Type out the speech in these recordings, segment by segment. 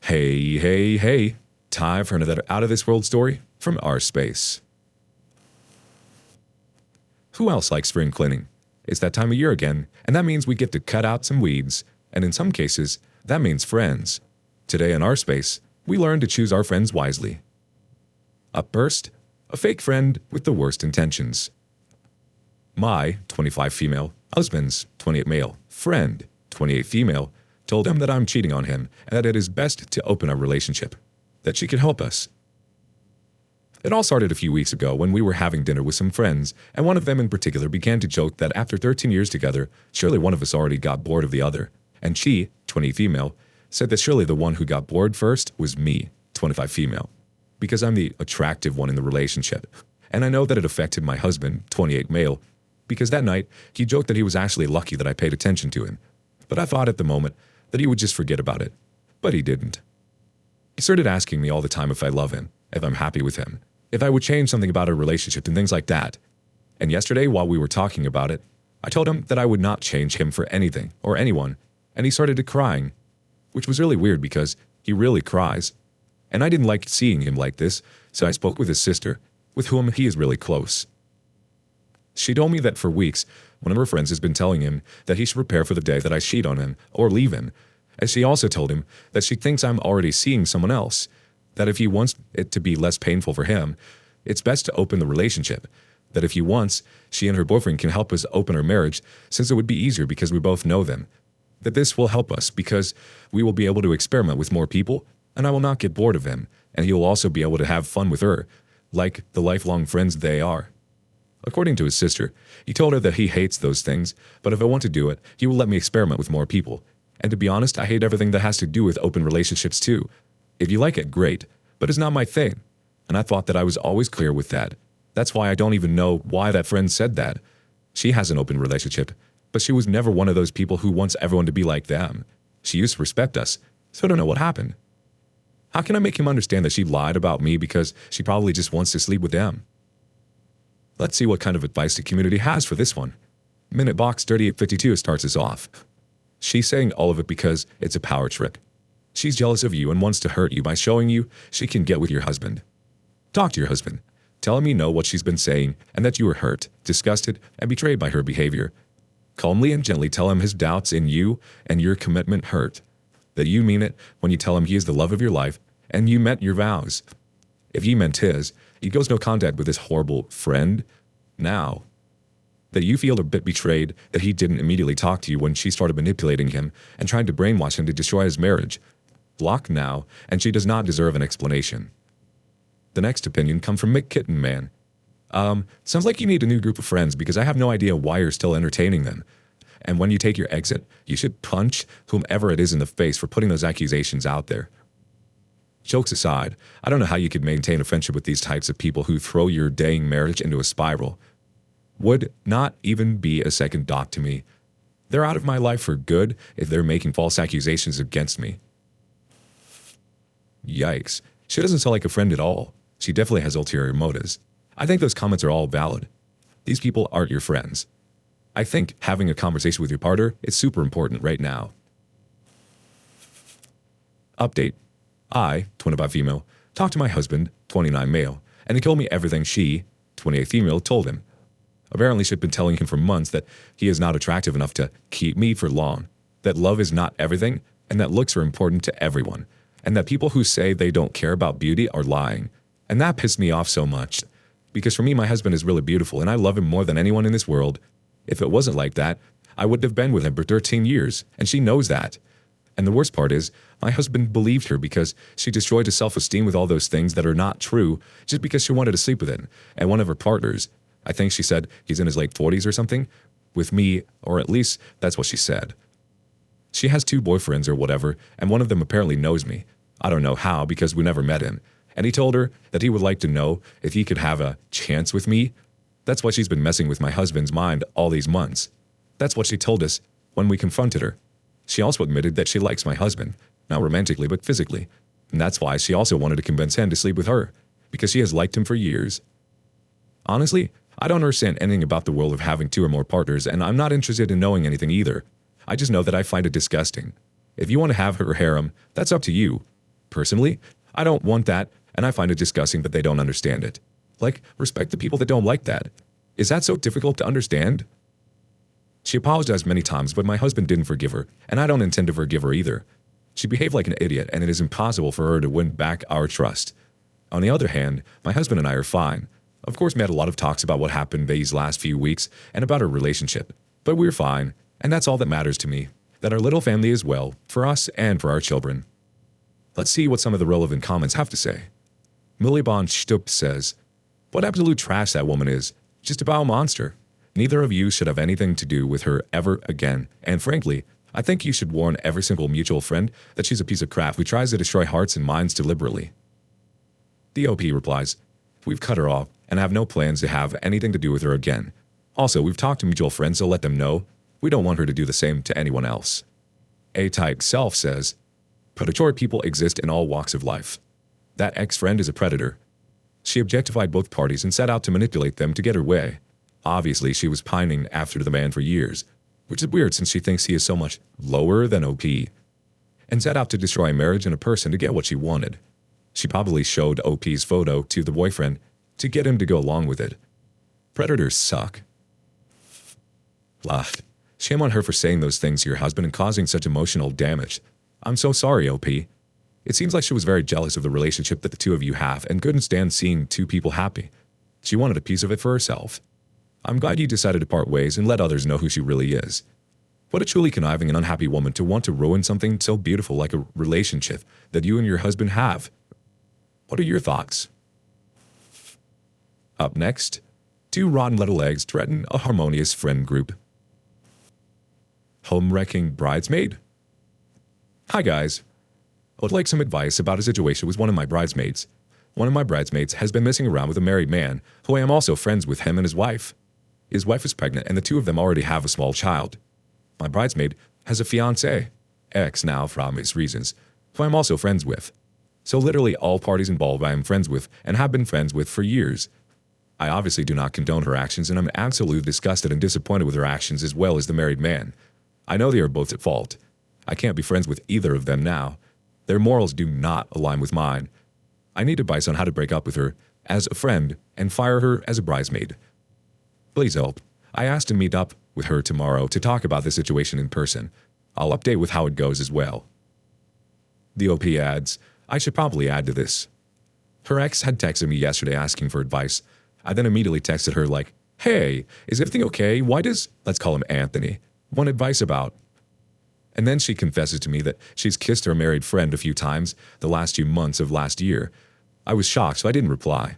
Hey, hey, hey. Time for another out of this world story from our space. Who else likes spring cleaning? It's that time of year again, and that means we get to cut out some weeds, and in some cases, that means friends. Today in our space, we learn to choose our friends wisely. Up first, a fake friend with the worst intentions. My 25 female husband's 28 male friend, 28 female, told him that I'm cheating on him and that it is best to open our relationship, that she could help us. It all started a few weeks ago when we were having dinner with some friends, and one of them in particular began to joke that after 13 years together, surely one of us already got bored of the other. And she, 20 female, said that surely the one who got bored first was me, 25 female, because I'm the attractive one in the relationship. And I know that it affected my husband, 28 male, because that night he joked that he was actually lucky that I paid attention to him. But I thought at the moment that he would just forget about it. But he didn't. He started asking me all the time if I love him, if I'm happy with him, if I would change something about our relationship and things like that. And yesterday, while we were talking about it, I told him that I would not change him for anything or anyone, and he started crying, which was really weird because he really cries. And I didn't like seeing him like this, so I spoke with his sister, with whom he is really close. She told me that for weeks, one of her friends has been telling him that he should prepare for the day that I cheat on him or leave him. And she also told him that she thinks I'm already seeing someone else, that if he wants it to be less painful for him, it's best to open the relationship, that if he wants, she and her boyfriend can help us open our marriage since it would be easier because we both know them, that this will help us because we will be able to experiment with more people and I will not get bored of him, and he will also be able to have fun with her, like the lifelong friends they are. According to his sister, he told her that he hates those things, but if I want to do it, he will let me experiment with more people. And to be honest, I hate everything that has to do with open relationships too. If you like it, great, but it's not my thing. And I thought that I was always clear with that. That's why I don't even know why that friend said that. She has an open relationship, but she was never one of those people who wants everyone to be like them. She used to respect us, so I don't know what happened. How can I make him understand that she lied about me because she probably just wants to sleep with them? Let's see what kind of advice the community has for this one. Minute Box 3852 starts us off. She's saying all of it because it's a power trip. She's jealous of you and wants to hurt you by showing you she can get with your husband. Talk to your husband. Tell him you know what she's been saying and that you were hurt, disgusted, and betrayed by her behavior. Calmly and gently tell him his doubts in you and your commitment hurt. That you mean it when you tell him he is the love of your life and you meant your vows. If you meant his, he goes no contact with this horrible friend now. That you feel a bit betrayed that he didn't immediately talk to you when she started manipulating him and trying to brainwash him to destroy his marriage. Block now, and she does not deserve an explanation. The next opinion comes from Mick Kitten Man. Sounds like you need a new group of friends because I have no idea why you're still entertaining them. And when you take your exit, you should punch whomever it is in the face for putting those accusations out there. Jokes aside, I don't know how you could maintain a friendship with these types of people who throw your dang marriage into a spiral. Would not even be a second thought to me. They're out of my life for good if they're making false accusations against me. Yikes. She doesn't sound like a friend at all. She definitely has ulterior motives. I think those comments are all valid. These people aren't your friends. I think having a conversation with your partner is super important right now. Update. I, 25 female, talked to my husband, 29 male, and he told me everything she, 28 female, told him. Apparently she'd been telling him for months that he is not attractive enough to keep me for long, that love is not everything, and that looks are important to everyone, and that people who say they don't care about beauty are lying. And that pissed me off so much, because for me my husband is really beautiful and I love him more than anyone in this world. If it wasn't like that, I wouldn't have been with him for 13 years, and she knows that. And the worst part is, my husband believed her because she destroyed his self-esteem with all those things that are not true just because she wanted to sleep with him. And one of her partners, I think she said he's in his late 40s or something, with me, or at least that's what she said. She has 2 boyfriends or whatever, and one of them apparently knows me. I don't know how because we never met him. And he told her that he would like to know if he could have a chance with me. That's why she's been messing with my husband's mind all these months. That's what she told us when we confronted her. She also admitted that she likes my husband, not romantically but physically. And that's why she also wanted to convince him to sleep with her, because she has liked him for years. Honestly, I don't understand anything about the world of having 2 or more partners, and I'm not interested in knowing anything either. I just know that I find it disgusting. If you want to have her harem, that's up to you. personally, I don't want that, and I find it disgusting that they don't understand it. Like, respect the people that don't like that. Is that so difficult to understand? She apologized many times, but my husband didn't forgive her, and I don't intend to forgive her either. She behaved like an idiot, and it is impossible for her to win back our trust. On the other hand, my husband and I are fine. Of course, we had a lot of talks about what happened these last few weeks and about our relationship, but we're fine, and that's all that matters to me, that our little family is well, for us and for our children. Let's see what some of the relevant comments have to say. Millibon Stup says, "What absolute trash that woman is. Just a bowel monster. Neither of you should have anything to do with her ever again, and frankly, I think you should warn every single mutual friend that she's a piece of crap who tries to destroy hearts and minds deliberately." The OP replies, "We've cut her off and have no plans to have anything to do with her again. Also, we've talked to mutual friends to let them know we don't want her to do the same to anyone else." A-Type Self says, "Predatory people exist in all walks of life. That ex-friend is a predator. She objectified both parties and set out to manipulate them to get her way. Obviously, she was pining after the man for years, which is weird since she thinks he is so much lower than OP, and set out to destroy a marriage and a person to get what she wanted. She probably showed OP's photo to the boyfriend to get him to go along with it. Predators suck." Laughed. "Shame on her for saying those things to your husband and causing such emotional damage. I'm so sorry, OP. It seems like she was very jealous of the relationship that the two of you have and couldn't stand seeing two people happy. She wanted a piece of it for herself. I'm glad you decided to part ways and let others know who she really is. What a truly conniving and unhappy woman to want to ruin something so beautiful like a relationship that you and your husband have. What are your thoughts?" Up next, 2 rotten little eggs threaten a harmonious friend group. Home-wrecking bridesmaid? Hi guys. I would like some advice about a situation with one of my bridesmaids. One of my bridesmaids has been messing around with a married man, who I am also friends with him and his wife. His wife is pregnant and the two of them already have a small child. My bridesmaid has a fiancé, ex now for obvious reasons, who I am also friends with. So literally all parties involved I am friends with and have been friends with for years. I obviously do not condone her actions and I'm absolutely disgusted and disappointed with her actions as well as the married man. I know they are both at fault. I can't be friends with either of them now. Their morals do not align with mine. I need advice on how to break up with her as a friend and fire her as a bridesmaid. Please help. I asked to meet up with her tomorrow to talk about the situation in person. I'll update with how it goes as well." The OP adds, "I should probably add to this. Her ex had texted me yesterday asking for advice. I then immediately texted her like, 'Hey, is everything okay? Why does,' let's call him Anthony, 'want advice about?' And then she confesses to me that she's kissed her married friend a few times the last few months of last year. I was shocked, so I didn't reply.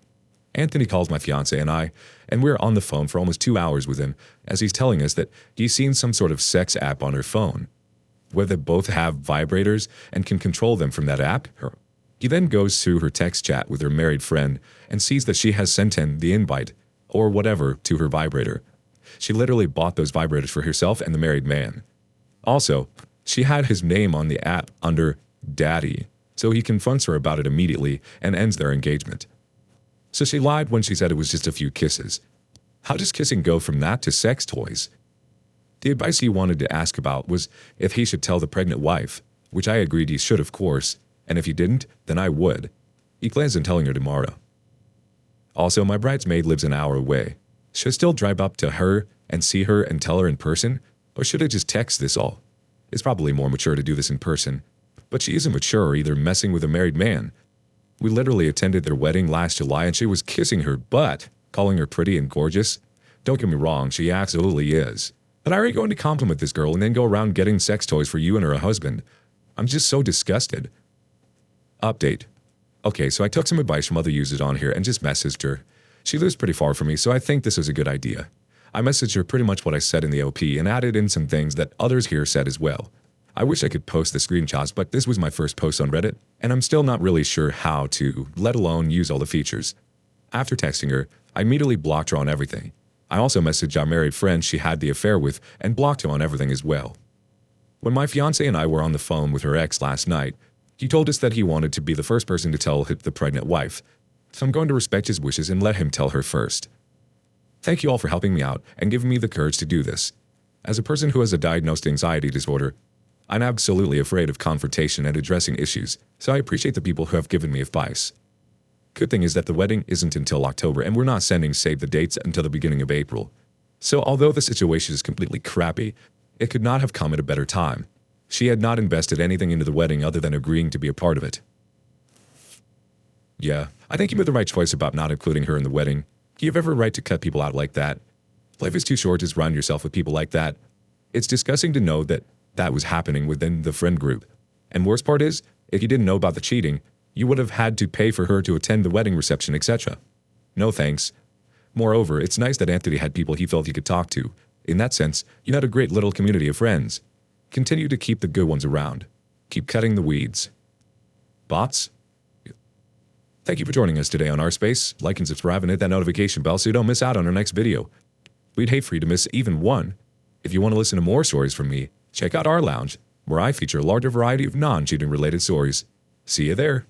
Anthony calls my fiancé and we're on the phone for almost 2 hours with him as he's telling us that he's seen some sort of sex app on her phone, where they both have vibrators and can control them from that app. He then goes through her text chat with her married friend and sees that she has sent him the invite, or whatever, to her vibrator. She literally bought those vibrators for herself and the married man. Also, she had his name on the app under Daddy, so he confronts her about it immediately and ends their engagement. So she lied when she said it was just a few kisses. How does kissing go from that to sex toys? The advice he wanted to ask about was if he should tell the pregnant wife, which I agreed he should of course, and if he didn't, then I would. He plans on telling her tomorrow. Also, my bridesmaid lives an hour away. Should I still drive up to her and see her and tell her in person, or should I just text this all? It's probably more mature to do this in person, but she isn't mature or either messing with a married man. We literally attended their wedding last July and she was kissing her butt, calling her pretty and gorgeous. Don't get me wrong, she absolutely is. But are you going to compliment this girl and then go around getting sex toys for you and her husband? I'm just so disgusted. Update. Okay, so I took some advice from other users on here and just messaged her. She lives pretty far from me, so I think this is a good idea. I messaged her pretty much what I said in the OP and added in some things that others here said as well. I wish I could post the screenshots, but this was my first post on Reddit, and I'm still not really sure how to, let alone use all the features. After texting her, I immediately blocked her on everything. I also messaged our married friend she had the affair with and blocked him on everything as well. When my fiancé and I were on the phone with her ex last night, he told us that he wanted to be the first person to tell the pregnant wife, so I'm going to respect his wishes and let him tell her first. Thank you all for helping me out and giving me the courage to do this. As a person who has a diagnosed anxiety disorder, I'm absolutely afraid of confrontation and addressing issues, so I appreciate the people who have given me advice. Good thing is that the wedding isn't until October and we're not sending save the dates until the beginning of April. So although the situation is completely crappy, it could not have come at a better time. She had not invested anything into the wedding other than agreeing to be a part of it. Yeah, I think you made the right choice about not including her in the wedding. Do you have every right to cut people out like that? Life is too short to surround yourself with people like that. It's disgusting to know that that was happening within the friend group. And worst part is, if you didn't know about the cheating, you would have had to pay for her to attend the wedding reception, etc. No thanks. Moreover, it's nice that Anthony had people he felt he could talk to. In that sense, you had a great little community of friends. Continue to keep the good ones around. Keep cutting the weeds. Bots? Thank you for joining us today on Our Space. Like and subscribe and hit that notification bell so you don't miss out on our next video. We'd hate for you to miss even one. If you want to listen to more stories from me, check out our lounge, where I feature a larger variety of non-cheating related stories. See you there.